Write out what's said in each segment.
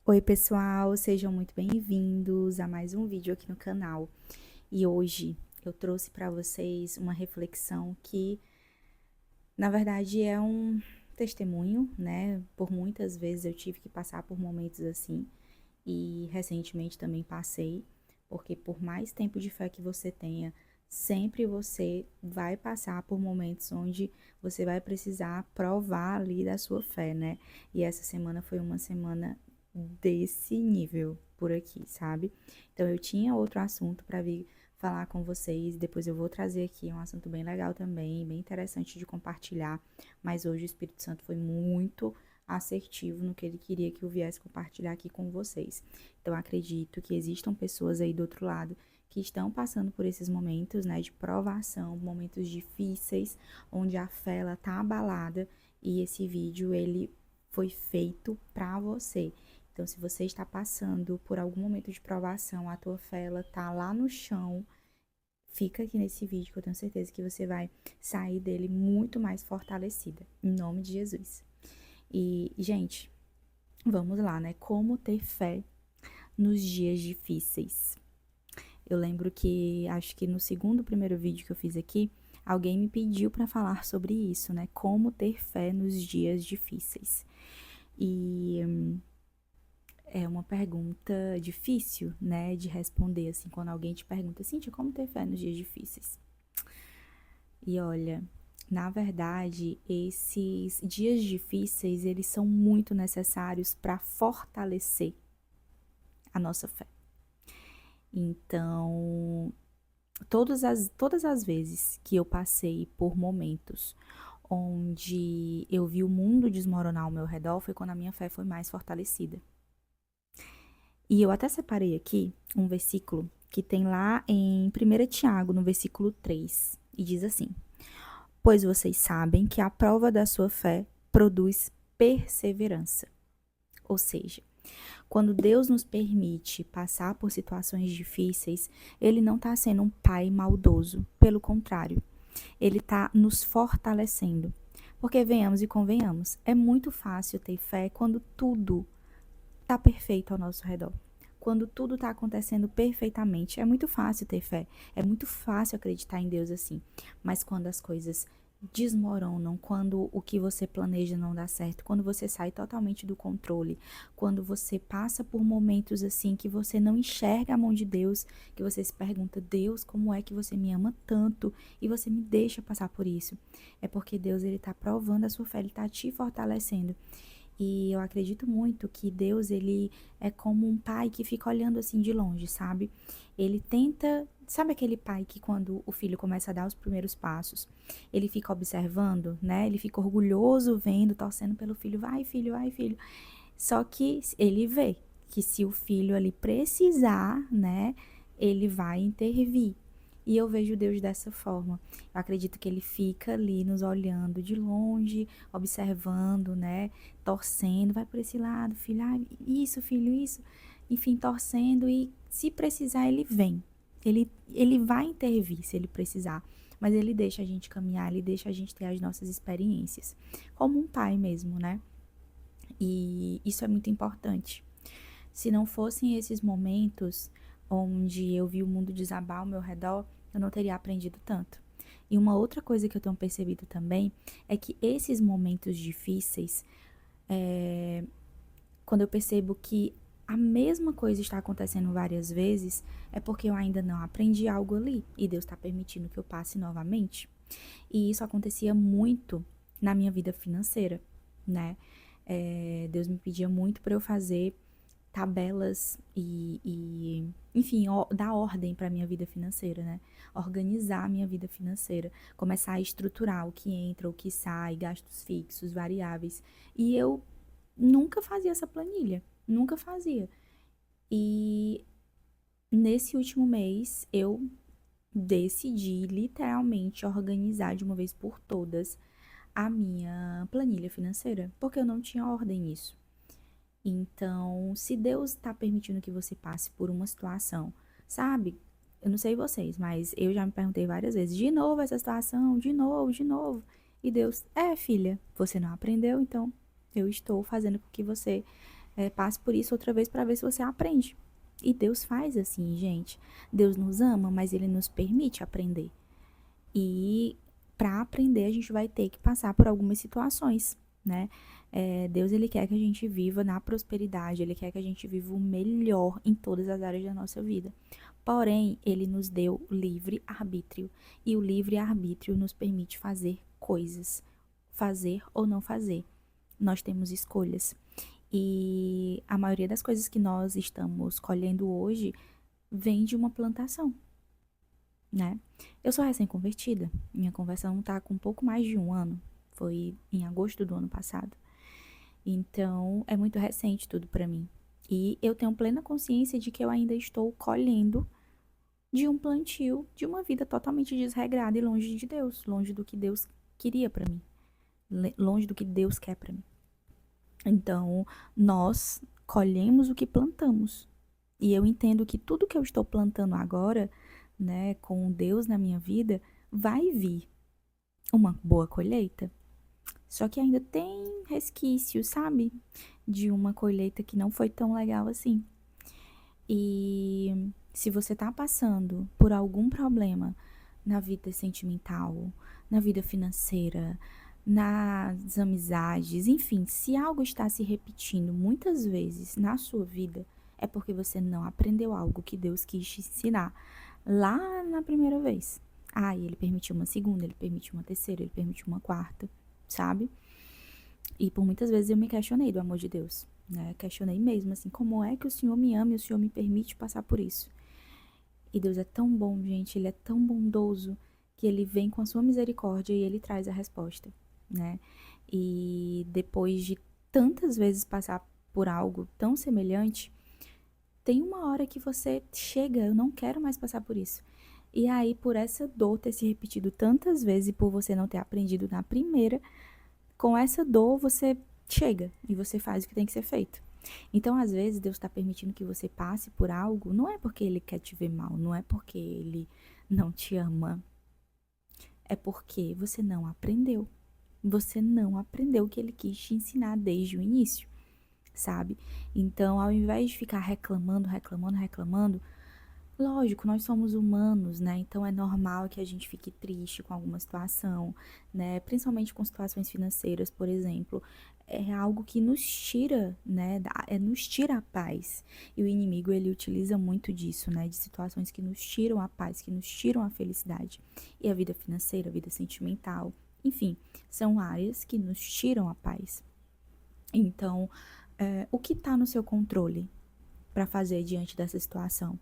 Oi, pessoal, sejam muito bem-vindos a mais um vídeo aqui no canal. E hoje eu trouxe para vocês uma reflexão que, na verdade, é um testemunho, né? Por muitas vezes eu tive que passar por momentos assim e recentemente também passei, porque por mais tempo de fé que você tenha, sempre você vai passar por momentos onde você vai precisar provar ali da sua fé, né? E essa semana foi uma semana desse nível por aqui, sabe? Então eu tinha outro assunto para vir falar com vocês, depois eu vou trazer aqui um assunto bem legal também, bem interessante de compartilhar, mas hoje o Espírito Santo foi muito assertivo no que ele queria que eu viesse compartilhar aqui com vocês. Então, acredito que existam pessoas aí do outro lado que estão passando por esses momentos, né, de provação, momentos difíceis, onde a fé ela tá abalada e esse vídeo ele foi feito para você. Então, se você está passando por algum momento de provação, a tua fé ela tá lá no chão, fica aqui nesse vídeo que eu tenho certeza que você vai sair dele muito mais fortalecida, em nome de Jesus. E, gente, vamos lá, né? Como ter fé nos dias difíceis. Eu lembro que, acho que no primeiro vídeo que eu fiz aqui, alguém me pediu para falar sobre isso, né? Como ter fé nos dias difíceis. E é uma pergunta difícil, né, de responder, assim, quando alguém te pergunta, Cíntia, como ter fé nos dias difíceis? E olha, na verdade, esses dias difíceis, eles são muito necessários para fortalecer a nossa fé. Então, todas as vezes que eu passei por momentos onde eu vi o mundo desmoronar ao meu redor, foi quando a minha fé foi mais fortalecida. E eu até separei aqui um versículo que tem lá em 1 Tiago, no versículo 3, e diz assim: Pois vocês sabem que a prova da sua fé produz perseverança. Ou seja, quando Deus nos permite passar por situações difíceis, Ele não está sendo um pai maldoso. Pelo contrário, Ele está nos fortalecendo. Porque venhamos e convenhamos, é muito fácil ter fé quando tudo está perfeito ao nosso redor. Quando tudo está acontecendo perfeitamente, é muito fácil ter fé, é muito fácil acreditar em Deus assim. Mas quando as coisas desmoronam, quando o que você planeja não dá certo, quando você sai totalmente do controle, quando você passa por momentos assim que você não enxerga a mão de Deus, que você se pergunta, Deus, como é que você me ama tanto e você me deixa passar por isso? É porque Deus ele está provando a sua fé, ele está te fortalecendo. E eu acredito muito que Deus, ele é como um pai que fica olhando assim de longe, sabe? Ele tenta, sabe aquele pai que quando o filho começa a dar os primeiros passos, ele fica observando, né? Ele fica orgulhoso vendo, torcendo pelo filho, vai filho, vai filho. Só que ele vê que se o filho ali precisar, né, ele vai intervir. E eu vejo Deus dessa forma. Eu acredito que ele fica ali nos olhando de longe, observando, né, torcendo, vai por esse lado, filho, ah, isso, filho, isso. Enfim, torcendo e se precisar ele vem. Ele vai intervir se ele precisar, mas ele deixa a gente caminhar, ele deixa a gente ter as nossas experiências, como um pai mesmo, né? E isso é muito importante. Se não fossem esses momentos onde eu vi o mundo desabar ao meu redor, eu não teria aprendido tanto. E uma outra coisa que eu tenho percebido também é que esses momentos difíceis, quando eu percebo que a mesma coisa está acontecendo várias vezes, é porque eu ainda não aprendi algo ali e Deus está permitindo que eu passe novamente. E isso acontecia muito na minha vida financeira, né? Deus me pedia muito para eu fazer tabelas enfim, dar ordem para minha vida financeira, né? Organizar a minha vida financeira, começar a estruturar o que entra, o que sai, gastos fixos, variáveis. E eu nunca fazia essa planilha, nunca fazia. E nesse último mês eu decidi literalmente organizar de uma vez por todas a minha planilha financeira, porque eu não tinha ordem nisso. Então, se Deus está permitindo que você passe por uma situação, sabe? Eu não sei vocês, mas eu já me perguntei várias vezes, de novo essa situação, de novo, de novo. E Deus, filha, você não aprendeu, então eu estou fazendo com que você Passe por isso outra vez para ver se você aprende. E Deus faz assim, gente. Deus nos ama, mas Ele nos permite aprender. E para aprender, a gente vai ter que passar por algumas situações, né? Deus, Ele quer que a gente viva na prosperidade, Ele quer que a gente viva o melhor em todas as áreas da nossa vida. Porém, Ele nos deu livre-arbítrio. E o livre-arbítrio nos permite fazer coisas. Fazer ou não fazer. Nós temos escolhas. E a maioria das coisas que nós estamos colhendo hoje vem de uma plantação, né? Eu sou recém-convertida. Minha conversão está com um pouco mais de um ano. Foi em agosto do ano passado. Então, é muito recente tudo para mim. E eu tenho plena consciência de que eu ainda estou colhendo de um plantio de uma vida totalmente desregrada e longe de Deus, longe do que Deus queria para mim, longe do que Deus quer para mim. Então, nós colhemos o que plantamos. E eu entendo que tudo que eu estou plantando agora, né, com Deus na minha vida, vai vir uma boa colheita. Só que ainda tem resquícios, sabe? De uma colheita que não foi tão legal assim. E se você tá passando por algum problema na vida sentimental, na vida financeira, nas amizades, enfim, se algo está se repetindo muitas vezes na sua vida, é porque você não aprendeu algo que Deus quis te ensinar lá na primeira vez. E ele permitiu uma segunda, ele permitiu uma terceira, ele permitiu uma quarta, sabe? E por muitas vezes eu me questionei do amor de Deus, né? Questionei mesmo, assim, como é que o Senhor me ama e o Senhor me permite passar por isso? E Deus é tão bom, gente, Ele é tão bondoso que Ele vem com a sua misericórdia e Ele traz a resposta, né? E depois de tantas vezes passar por algo tão semelhante, tem uma hora que você chega, eu não quero mais passar por isso. E aí, por essa dor ter se repetido tantas vezes e por você não ter aprendido na primeira, com essa dor você chega e você faz o que tem que ser feito. Então, às vezes, Deus está permitindo que você passe por algo, não é porque Ele quer te ver mal, não é porque Ele não te ama, é porque você não aprendeu. Você não aprendeu o que Ele quis te ensinar desde o início, sabe? Então, ao invés de ficar reclamando, reclamando, reclamando, lógico, nós somos humanos, né? Então é normal que a gente fique triste com alguma situação, né? Principalmente com situações financeiras, por exemplo. É algo que nos tira, né? Nos tira a paz. E o inimigo, ele utiliza muito disso, né? De situações que nos tiram a paz, que nos tiram a felicidade. E a vida financeira, a vida sentimental, enfim, são áreas que nos tiram a paz. Então, o que está no seu controle para fazer diante dessa situação?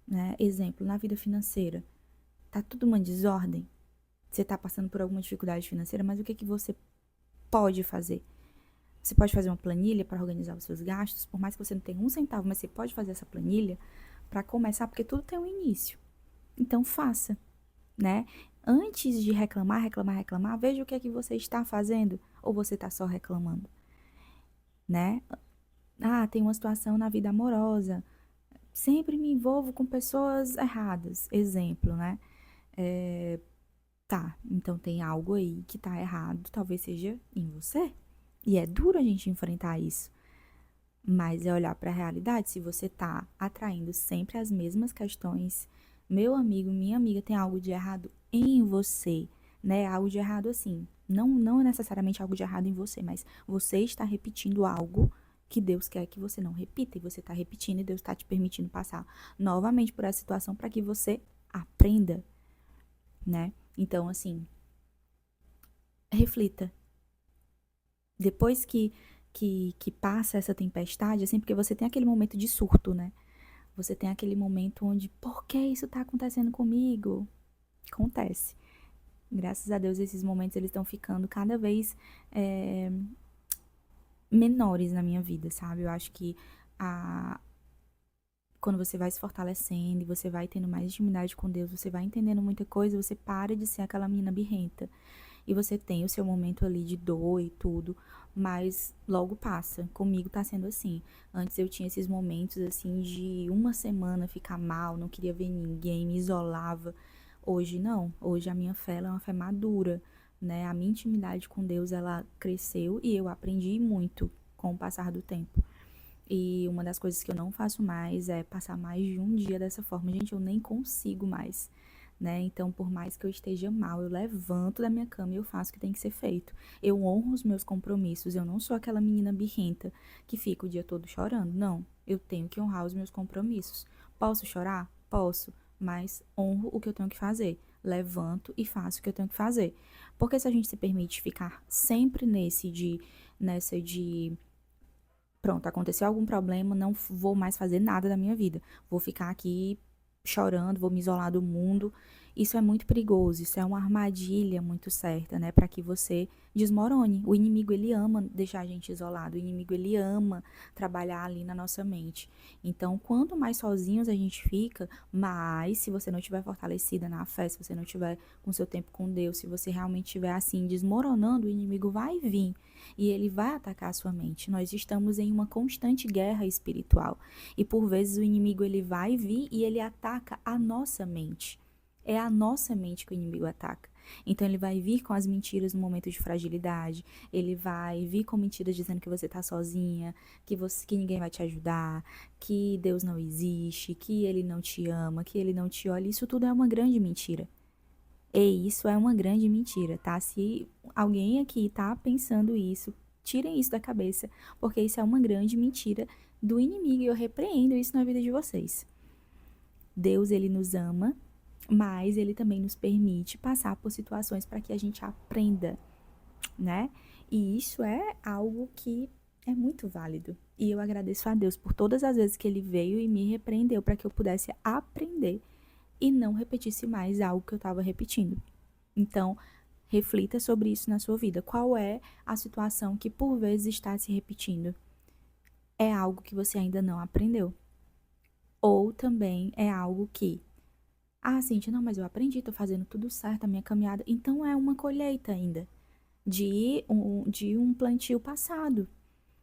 Né? Exemplo, na vida financeira, tá tudo uma desordem? Você tá passando por alguma dificuldade financeira, mas o que que você pode fazer? Você pode fazer uma planilha para organizar os seus gastos, por mais que você não tenha um centavo, mas você pode fazer essa planilha para começar, porque tudo tem um início. Então faça, né? Antes de reclamar, reclamar, reclamar, veja o que é que você está fazendo ou você está só reclamando, né? Tem uma situação na vida amorosa. Sempre me envolvo com pessoas erradas. Exemplo, né? Então tem algo aí que tá errado, talvez seja em você. E é duro a gente enfrentar isso. Mas é olhar para a realidade. Se você tá atraindo sempre as mesmas questões, meu amigo, minha amiga, tem algo de errado em você, né? Algo de errado assim. Não é necessariamente algo de errado em você, mas você está repetindo algo que Deus quer que você não repita. E você está repetindo e Deus está te permitindo passar novamente por essa situação para que você aprenda, né? Então, assim, reflita. Depois que passa essa tempestade, assim, porque você tem aquele momento de surto, né? Você tem aquele momento onde, por que isso tá acontecendo comigo? Acontece. Graças a Deus, esses momentos, eles estão ficando cada vez menores na minha vida, sabe? Eu acho que quando você vai se fortalecendo e você vai tendo mais intimidade com Deus, você vai entendendo muita coisa, você para de ser aquela menina birrenta. E você tem o seu momento ali de dor e tudo, mas logo passa. Comigo tá sendo assim. Antes eu tinha esses momentos assim de uma semana ficar mal, não queria ver ninguém, me isolava. Hoje não. Hoje a minha fé ela é uma fé madura, né? A minha intimidade com Deus ela cresceu e eu aprendi muito, com o passar do tempo. E uma das coisas que eu não faço mais é passar mais de um dia dessa forma. Gente, eu nem consigo mais, né? Então, por mais que eu esteja mal, eu levanto da minha cama e eu faço o que tem que ser feito. Eu honro os meus compromissos. Eu não sou aquela menina birrenta que fica o dia todo chorando. Não, eu tenho que honrar os meus compromissos. Posso chorar? Posso, mas honro o que eu tenho que fazer. Levanto e faço o que eu tenho que fazer. Porque se a gente se permite ficar sempre nessa de pronto, aconteceu algum problema, não vou mais fazer nada da minha vida. Vou ficar aqui chorando, vou me isolar do mundo. Isso é muito perigoso, isso é uma armadilha muito certa, né, para que você desmorone. O inimigo ele ama deixar a gente isolado, o inimigo ele ama trabalhar ali na nossa mente. Então, quanto mais sozinhos a gente fica, mais se você não estiver fortalecida na fé, se você não estiver com seu tempo com Deus, se você realmente estiver assim desmoronando, o inimigo vai vir e ele vai atacar a sua mente. Nós estamos em uma constante guerra espiritual e por vezes o inimigo ele vai vir e ele ataca a nossa mente. É a nossa mente que o inimigo ataca. Então ele vai vir com as mentiras no momento de fragilidade, ele vai vir com mentiras dizendo que você está sozinha, que ninguém vai te ajudar, que Deus não existe, que ele não te ama, que ele não te olha. Isso tudo é uma grande mentira. E isso é uma grande mentira, tá? Se alguém aqui tá pensando isso, tirem isso da cabeça, porque isso é uma grande mentira do inimigo e eu repreendo isso na vida de vocês. Deus, ele nos ama, mas ele também nos permite passar por situações para que a gente aprenda, né? E isso é algo que é muito válido. E eu agradeço a Deus por todas as vezes que ele veio e me repreendeu para que eu pudesse aprender e não repetisse mais algo que eu estava repetindo. Então, reflita sobre isso na sua vida. Qual é a situação que por vezes está se repetindo? É algo que você ainda não aprendeu. Ou também é algo que, Cíntia, não, mas eu aprendi, tô fazendo tudo certo, a minha caminhada. Então é uma colheita ainda de um plantio passado,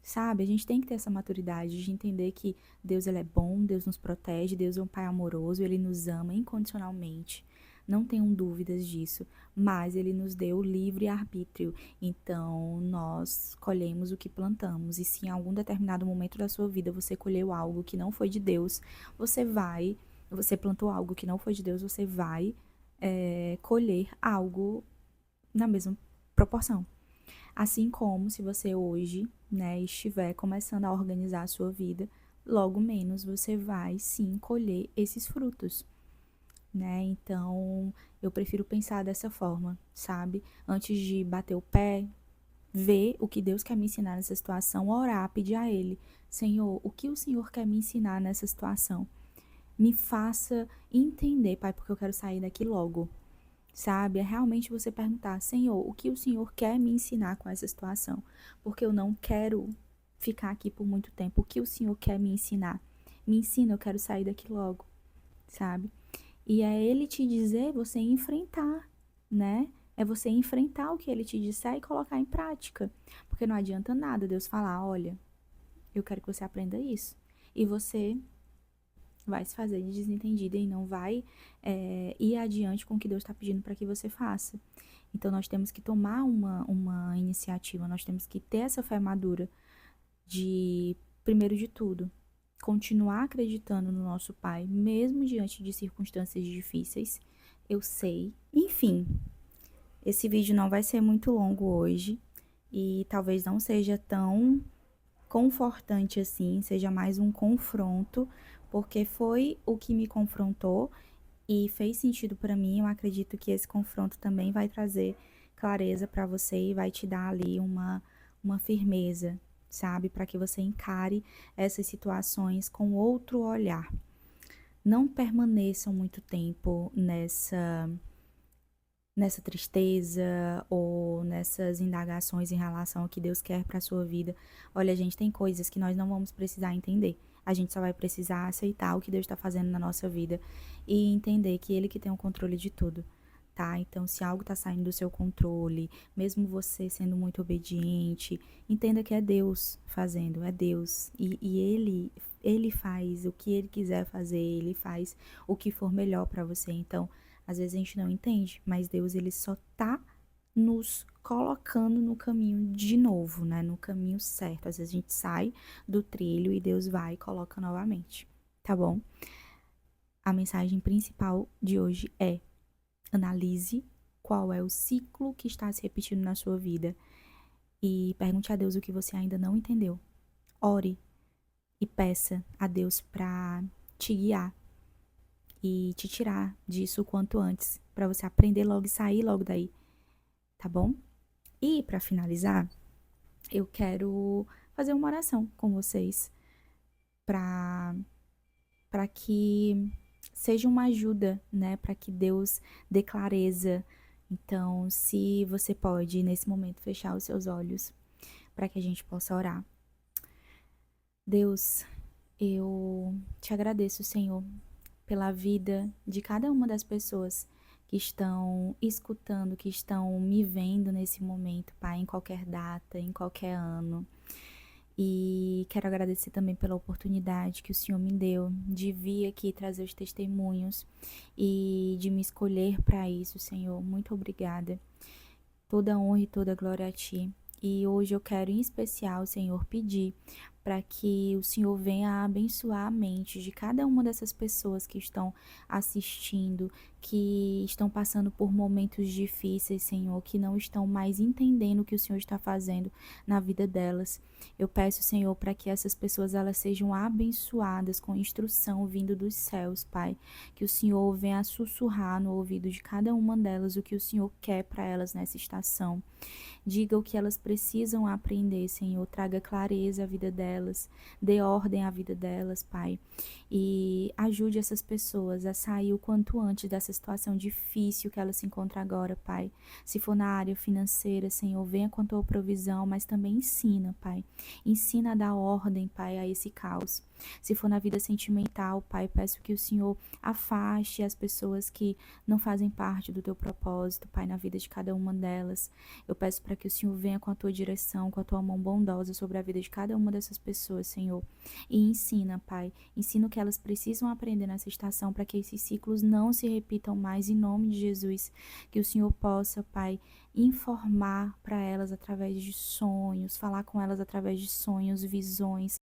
sabe? A gente tem que ter essa maturidade de entender que Deus ele é bom, Deus nos protege, Deus é um pai amoroso, ele nos ama incondicionalmente. Não tenham dúvidas disso, mas ele nos deu livre arbítrio. Então, nós colhemos o que plantamos. E se em algum determinado momento da sua vida você colheu algo que não foi de Deus, você plantou algo que não foi de Deus, você vai colher algo na mesma proporção. Assim como se você hoje, né, estiver começando a organizar a sua vida, logo menos você vai sim colher esses frutos, né? Então, eu prefiro pensar dessa forma, sabe? Antes de bater o pé, ver o que Deus quer me ensinar nessa situação, orar, pedir a Ele, Senhor, o que o Senhor quer me ensinar nessa situação? Me faça entender, Pai, porque eu quero sair daqui logo, sabe? É realmente você perguntar, Senhor, o que o Senhor quer me ensinar com essa situação? Porque eu não quero ficar aqui por muito tempo. O que o Senhor quer me ensinar? Me ensina, eu quero sair daqui logo, sabe? E é Ele te dizer, você enfrentar, né? É você enfrentar o que Ele te disser e colocar em prática. Porque não adianta nada Deus falar, olha, eu quero que você aprenda isso. E você vai se fazer de desentendida e não vai ir adiante com o que Deus está pedindo para que você faça. Então, nós temos que tomar uma iniciativa, nós temos que ter essa fé madura de, primeiro de tudo, continuar acreditando no nosso Pai, mesmo diante de circunstâncias difíceis. Eu sei. Enfim, esse vídeo não vai ser muito longo hoje e talvez não seja tão confortante assim, seja mais um confronto, porque foi o que me confrontou e fez sentido para mim. Eu acredito que esse confronto também vai trazer clareza para você e vai te dar ali uma firmeza, sabe? Para que você encare essas situações com outro olhar. Não permaneçam muito tempo nessa tristeza ou nessas indagações em relação ao que Deus quer para a sua vida. Olha, gente, tem coisas que nós não vamos precisar entender. A gente só vai precisar aceitar o que Deus está fazendo na nossa vida e entender que Ele que tem o controle de tudo, tá? Então, se algo está saindo do seu controle, mesmo você sendo muito obediente, entenda que é Deus fazendo, é Deus. E Ele faz o que Ele quiser fazer, Ele faz o que for melhor para você. Então, às vezes a gente não entende, mas Deus, ele só tá nos colocando no caminho de novo, né? No caminho certo. Às vezes a gente sai do trilho e Deus vai e coloca novamente, tá bom? A mensagem principal de hoje é: analise qual é o ciclo que está se repetindo na sua vida e pergunte a Deus o que você ainda não entendeu. Ore e peça a Deus para te guiar e te tirar disso o quanto antes, para você aprender logo e sair logo daí, tá bom? E para finalizar, eu quero fazer uma oração com vocês para que seja uma ajuda, né, para que Deus dê clareza. Então, se você pode nesse momento fechar os seus olhos para que a gente possa orar. Deus, eu te agradeço, Senhor, pela vida de cada uma das pessoas que estão escutando, que estão me vendo nesse momento, Pai, em qualquer data, em qualquer ano. E quero agradecer também pela oportunidade que o Senhor me deu de vir aqui trazer os testemunhos e de me escolher para isso, Senhor. Muito obrigada. Toda honra e toda glória a Ti. E hoje eu quero, em especial, Senhor, pedir para que o Senhor venha abençoar a mente de cada uma dessas pessoas que estão assistindo, que estão passando por momentos difíceis, Senhor, que não estão mais entendendo o que o Senhor está fazendo na vida delas. Eu peço, Senhor, para que essas pessoas elas sejam abençoadas com instrução vindo dos céus, Pai. Que o Senhor venha sussurrar no ouvido de cada uma delas o que o Senhor quer para elas nessa estação. Diga o que elas precisam aprender, Senhor. Traga clareza à vida delas, dê ordem à vida delas, Pai. E ajude essas pessoas a sair o quanto antes dessa situação difícil que elas se encontram agora, Pai. Se for na área financeira, Senhor, venha com a tua provisão, mas também ensina, Pai. Ensina a dar ordem, Pai, a esse caos. Se for na vida sentimental, Pai, peço que o Senhor afaste as pessoas que não fazem parte do teu propósito, Pai, na vida de cada uma delas. Eu peço para que o Senhor venha com a tua direção, com a tua mão bondosa sobre a vida de cada uma dessas pessoas, Senhor. E ensina, Pai, ensina o que elas precisam aprender nessa estação para que esses ciclos não se repitam mais, em nome de Jesus. Que o Senhor possa, Pai, informar para elas através de sonhos, falar com elas através de sonhos, visões,